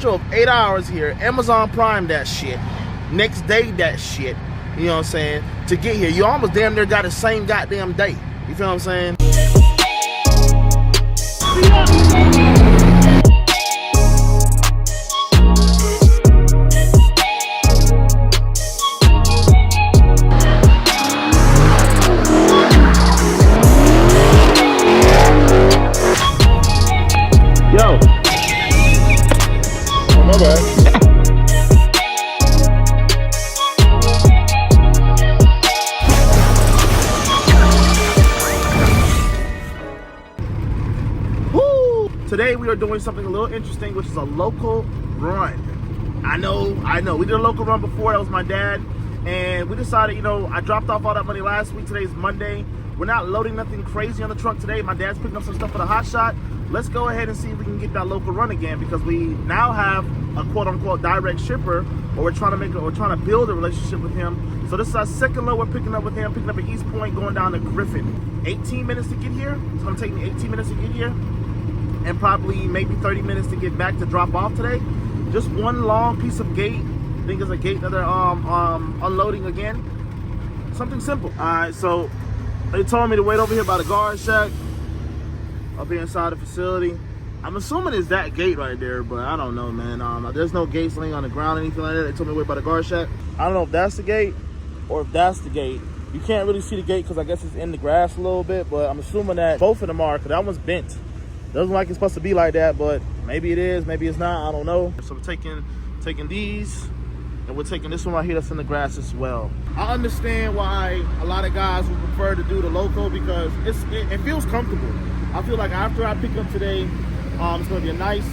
Drove 8 hours here, Amazon Prime that shit, next day that shit, you know what I'm saying, to get here. You almost damn near got the same goddamn day. You feel what I'm saying? Yo. Oh, my bad. Woo! Today we are doing something a little interesting, which is a local run. I know. We did a local run before. That was my dad. And we decided, you know, I dropped off all that money last week. Today's Monday. We're not loading nothing crazy on the truck today. My dad's picking up some stuff for the hot shot. Let's go ahead and see if we can get that local run again, because we now have a quote-unquote direct shipper, or we're trying to build a relationship with him. So this is our second load we're picking up with him, picking up at East Point, going down to Griffin. 18 minutes to get here. It's gonna take me 18 minutes to get here, and probably maybe 30 minutes to get back to drop off today. Just one long piece of gate. I think it's a gate that they're unloading again. Something simple. All right, so they told me to wait over here by the guard shack, up here inside the facility. I'm assuming it's that gate right there, but I don't know, man. There's no gates laying on the ground or anything like that. They told me to wait by the guard shack. I don't know if that's the gate or if that's the gate. You can't really see the gate because I guess it's in the grass a little bit, but I'm assuming that both of them are, because that one's bent. Doesn't like it's supposed to be like that, but maybe it is, maybe it's not, I don't know. So we're taking these, and we're taking this one right here that's in the grass as well. I understand why a lot of guys would prefer to do the local, because it feels comfortable. I feel like after I pick up today, it's gonna be a nice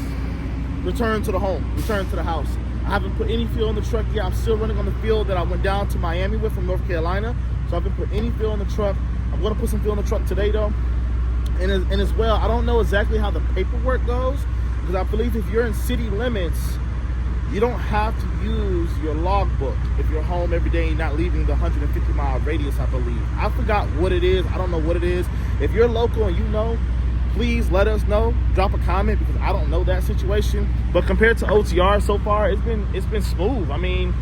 return to the home, return to the house. I haven't put any fuel in the truck yet. I'm still running on the fuel that I went down to Miami with from North Carolina. So I haven't put any fuel in the truck. I'm gonna put some fuel in the truck today though. And as well, I don't know exactly how the paperwork goes, because I believe if you're in city limits, you don't have to use your logbook if you're home every day and not leaving the 150-mile radius, I believe. I forgot what it is. I don't know what it is. If you're local and you know, please let us know. Drop a comment, because I don't know that situation. But compared to OTR so far, it's been smooth. I mean,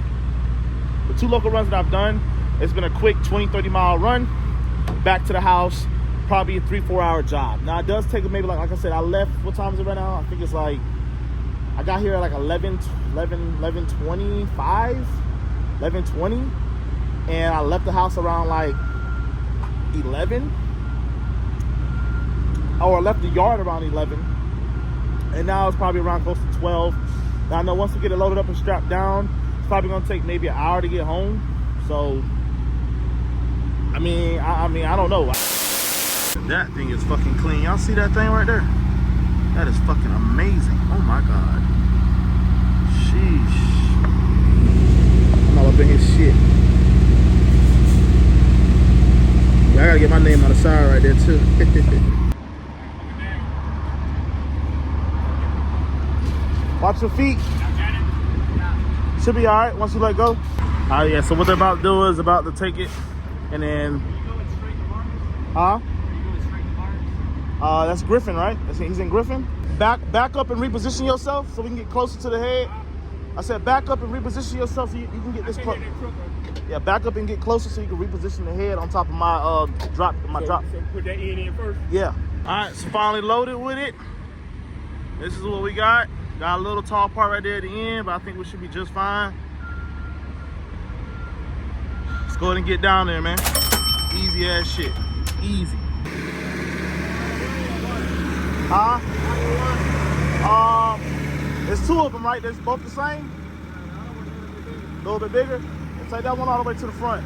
the 2 local runs that I've done, it's been a quick 20-30 mile run back to the house. Probably a 3-4 hour job. Now it does take maybe, like I said, I left, what time is it right now? I think it's like, I got here at like 11:20, and I left the house around like 11. Or I left the yard around 11, and now it's probably around close to 12. Now I know once we get it loaded up and strapped down, it's probably gonna take maybe an hour to get home. So I mean, I don't know. That thing is fucking clean. Y'all see that thing right there? That is fucking amazing. Oh my god. Sheesh. I'm all up in his shit. Yeah, I gotta get my name on the side right there too. Watch your feet. Should be all right once you let go. Yeah, so what they're about to do is about to take it, and then, that's Griffin, right? He's in Griffin. Back up and reposition yourself so we can get closer to the head. I said back up and reposition yourself so you can get this close. Yeah, back up and get closer so you can reposition the head on top of my drop. So put that in first. Yeah. All right, so finally loaded with it. This is what we got. Got a little tall part right there at the end, but I think we should be just fine. Let's go ahead and get down there, man. Easy ass shit. Easy. There's 2 of them, right? They're both the same? A little bit bigger? Let's take that one all the way to the front.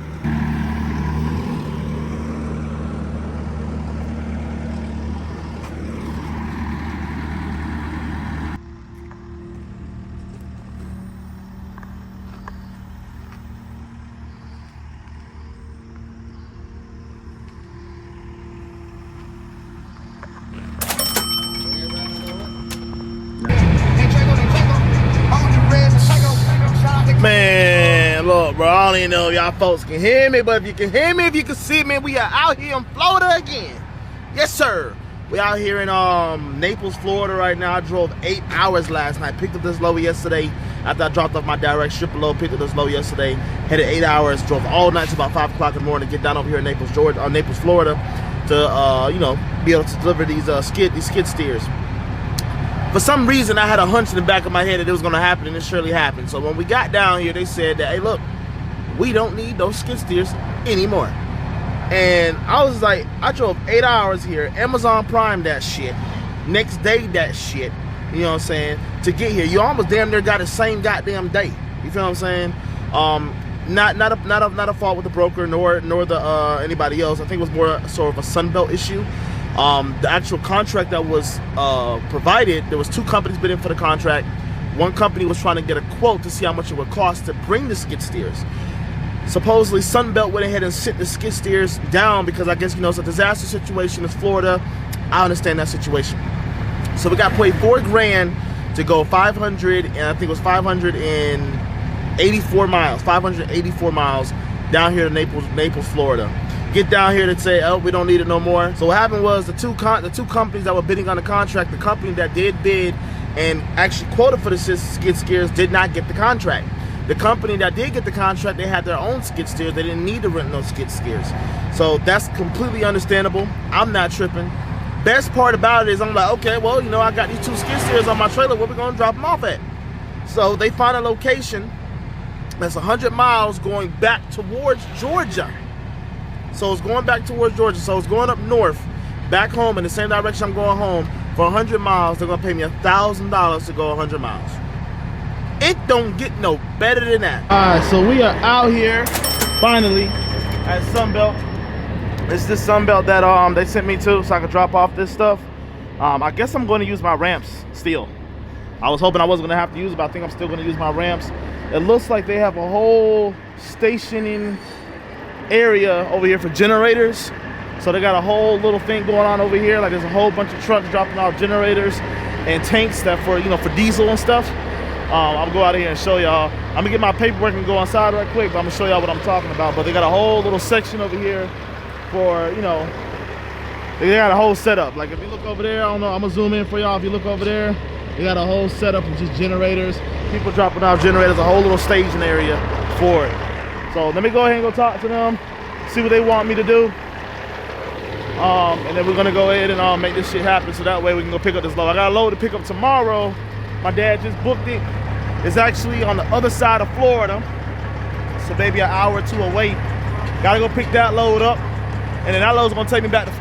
Man, look, bro, I don't even know if y'all folks can hear me, but if you can hear me, if you can see me, we are out here in Florida again. Yes, sir. We out here in Naples, Florida right now. I drove 8 hours last night. Picked up this load yesterday after I dropped off my direct shipper load. Picked up this load yesterday. Headed 8 hours. Drove all night to about 5 o'clock in the morning to get down over here in Naples, Georgia, Naples, Florida, to you know, be able to deliver these skid steers. For some reason, I had a hunch in the back of my head that it was going to happen, and it surely happened. So when we got down here, they said that, hey, look, we don't need those skid steers anymore. And I was like, I drove 8 hours here, Amazon Prime that shit, next day that shit, you know what I'm saying, to get here. You almost damn near got the same goddamn day. You feel what I'm saying? Not a fault with the broker nor the anybody else. I think it was more sort of a Sunbelt issue. The actual contract that was provided, there was 2 companies bidding for the contract. One company was trying to get a quote to see how much it would cost to bring the skid steers. Supposedly, Sunbelt went ahead and sent the skid steers down because I guess, you know, it's a disaster situation. It's Florida. I understand that situation. So we got paid $4 grand to go 500, and I think it was 584 miles. 584 miles down here to Naples, Florida. Get down here to say, oh, we don't need it no more. So what happened was the two companies that were bidding on the contract, the company that did bid and actually quoted for the skid steers did not get the contract. The company that did get the contract, they had their own skid steers. They didn't need to rent those skid steers. So that's completely understandable. I'm not tripping. Best part about it is I'm like, okay, well, you know, I got these 2 skid steers on my trailer. Where we gonna drop them off at? So they find a location that's 100 miles going back towards Georgia. So it's going back towards Georgia. So it's going up north, back home in the same direction I'm going home. For 100 miles, they're gonna pay me $1,000 to go 100 miles. It don't get no better than that. All right, so we are out here finally at Sunbelt. It's this Sunbelt that they sent me to so I could drop off this stuff. I guess I'm going to use my ramps still. I was hoping I wasn't going to have to use it, but I think I'm still going to use my ramps. It looks like they have a whole stationing area over here for generators. So they got a whole little thing going on over here. Like there's a whole bunch of trucks dropping off generators and tanks that for, you know, for diesel and stuff. I'll go out of here and show y'all. I'm gonna get my paperwork and go inside right quick, but I'm gonna show y'all what I'm talking about. But they got a whole little section over here for, you know, they got a whole setup. Like if you look over there, I don't know, I'm gonna zoom in for y'all. If you look over there, they got a whole setup of just generators. People dropping off generators, a whole little staging area for it. So let me go ahead and go talk to them, see what they want me to do. And then we're gonna go ahead and make this shit happen so that way we can go pick up this load. I got a load to pick up tomorrow. My dad just booked it. It's actually on the other side of Florida, so maybe an hour or 2 away. Gotta go pick that load up, and then that load's gonna take me back to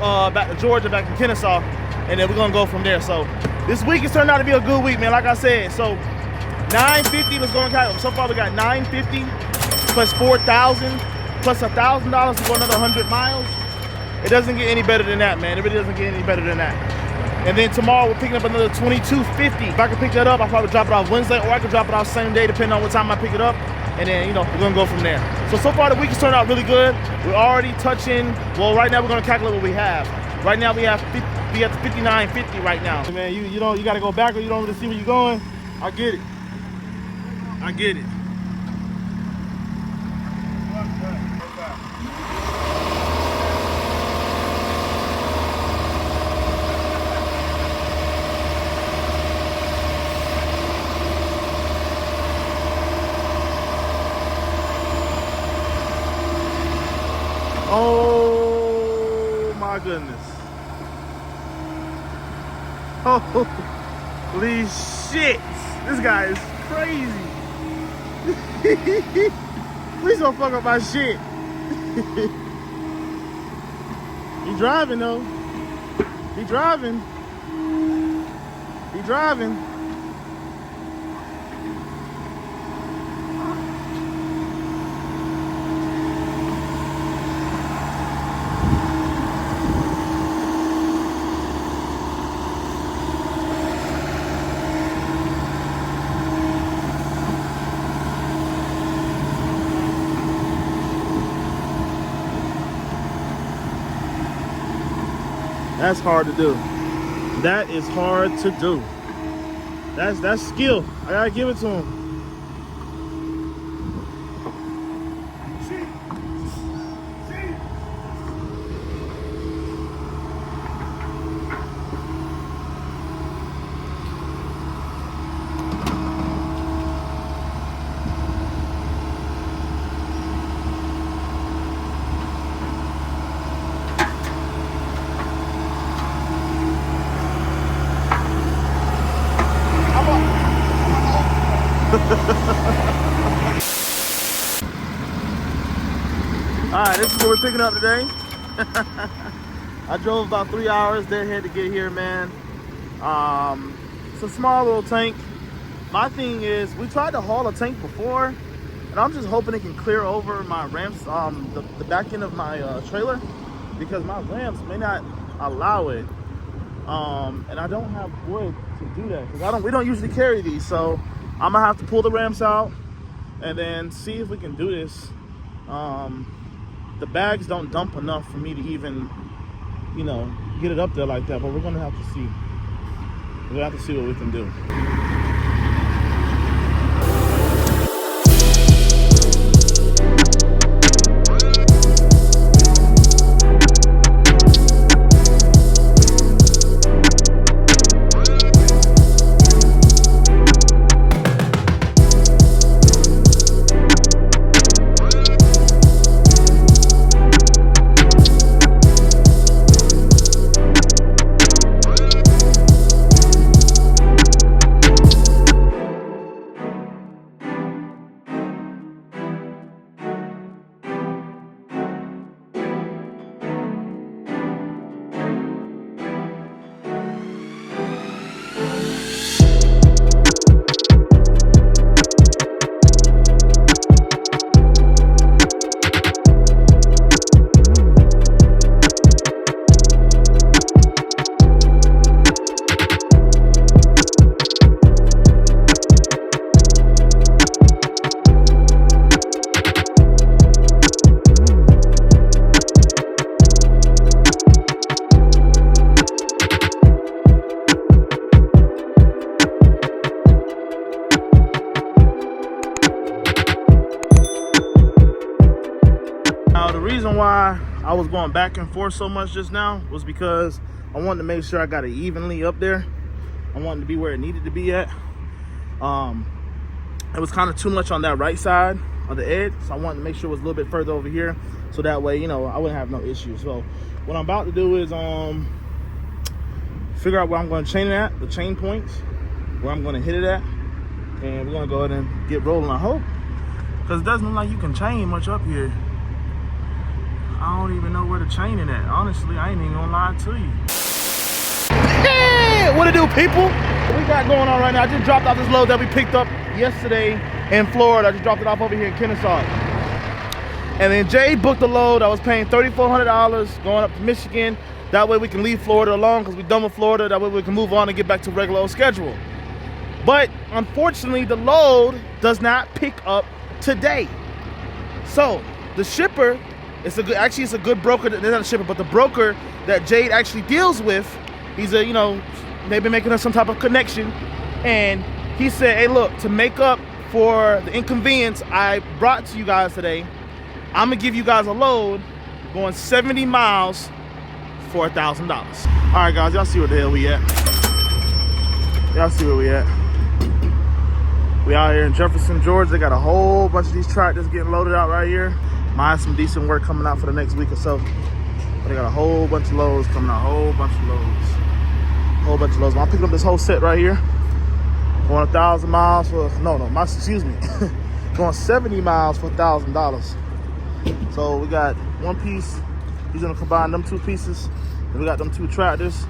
Georgia, back to Kennesaw, and then we're gonna go from there. So this week has turned out to be a good week, man. Like I said, so 950. Let's go and count. So far we got 950 plus 4,000 plus $1,000 to go another 100 miles. It doesn't get any better than that, man. It really doesn't get any better than that. And then tomorrow we're picking up another 2250. If I can pick that up, I'll probably drop it off Wednesday, or I can drop it off same day, depending on what time I pick it up. And then, you know, we're gonna go from there. So far the week has turned out really good. We're already touching, well, right now we're gonna calculate what we have. Right now we at 5950 right now. Man, you gotta go back or you don't really see where you're going. I get it. I get it. Oh my goodness. Holy shit. This guy is crazy. Please don't fuck up my shit. He driving though. He driving. He driving. That's hard to do. That is hard to do. That's skill. I gotta give it to him. Alright, this is what we're picking up today. I drove about 3 hours deadhead to get here, man. It's a small little tank. My thing is, we tried to haul a tank before, and I'm just hoping it can clear over my ramps, the back end of my trailer, because my ramps may not allow it. And I don't have wood to do that, because we don't usually carry these. So I'm gonna have to pull the ramps out and then see if we can do this. The bags don't dump enough for me to even, you know, get it up there like that, but we're gonna have to see. We're gonna have to see what we can do. Why I was going back and forth so much just now was because I wanted to make sure I got it evenly up there. I wanted to be where it needed to be at. It was kind of too much on that right side of the edge, so I wanted to make sure it was a little bit further over here, so that way, you know, I wouldn't have no issues. So what I'm about to do is figure out where I'm going to chain it at, the chain points, where I'm going to hit it at, and we're going to go ahead and get rolling, I hope, because it doesn't look like you can chain much up here. I don't even know where to chain it at. Honestly, I ain't even gonna lie to you. Hey, what it do, people? What we got going on right now? I just dropped off this load that we picked up yesterday in Florida. I just dropped it off over here in Kennesaw. And then Jay booked a load. I was paying $3,400 going up to Michigan. That way we can leave Florida alone because we're done with Florida. That way we can move on and get back to regular old schedule. But unfortunately, the load does not pick up today. So the shipper, it's a good broker. They're not a shipper, but the broker that Jade actually deals with, he's a, you know, they've been making us some type of connection. And he said, hey, look, to make up for the inconvenience I brought to you guys today, I'm gonna give you guys a load going 70 miles for $1,000. All right, guys, y'all see where the hell we at. Y'all see where we at. We out here in Jefferson, Georgia. They got a whole bunch of these tractors getting loaded out right here. Might have some decent work coming out for the next week or so. But they got a whole bunch of loads coming out, whole bunch of loads. I'm picking up this whole set right here. Going 1,000 miles for, excuse me. Going 70 miles for $1,000. So we got one piece. He's gonna combine them two pieces. And we got them two tractors.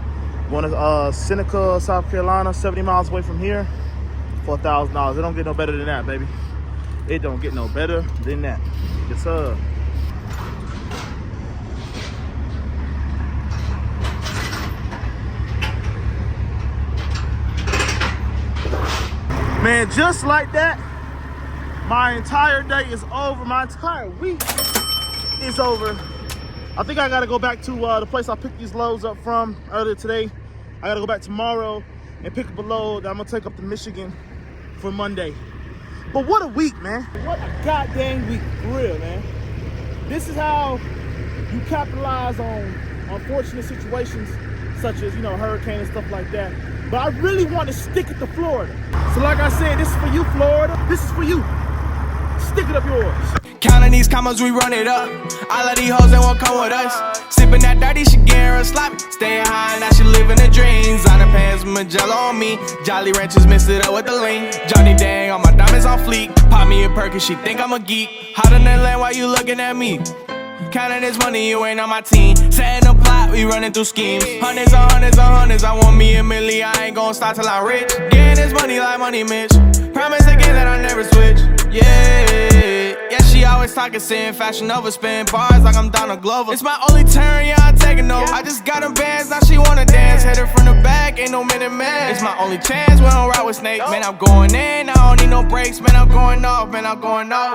One is Seneca, South Carolina, 70 miles away from here for $1,000. It don't get no better than that, baby. It don't get no better than that. Yes, sir. Man, just like that, my entire day is over. My entire week is over. I think I gotta go back to the place I picked these loads up from earlier today. I gotta go back tomorrow and pick up a load that I'm gonna take up to Michigan for Monday. But what a week, man. What a goddamn week, for real, man. This is how you capitalize on unfortunate situations such as, you know, hurricane and stuff like that. But I really want to stick it to Florida. So like I said, this is for you, Florida. This is for you. Stick it up yours. Counting these commas, we run it up. All of these hoes that won't come with us. Sipping that dirty, she getting real sloppy. Staying high, now she living the dreams. On the pants, Magellan on me. Jolly Ranchers mixed it up with the lean. Johnny Dang, all my diamonds on fleek. Pop me a perk and she think I'm a geek. Hot in that land while you looking at me. Counting this money, you ain't on my team. Setting a plot, we running through schemes. Hundreds on hundreds on hundreds, I want me a million. I ain't gon' stop till I'm rich. Getting this money like Money Mitch. Promise again that I never switch. Yeah, she always talking sin. Fashion over, spin bars like I'm Donald Glover. It's my only turn, yeah, I'm taking over. I just got them bands, now she wanna dance. Hit her from the back, ain't no minute man. It's my only chance, we don't ride with snakes. Man, I'm going in, I don't need no breaks. Man, I'm going off, man, I'm going off.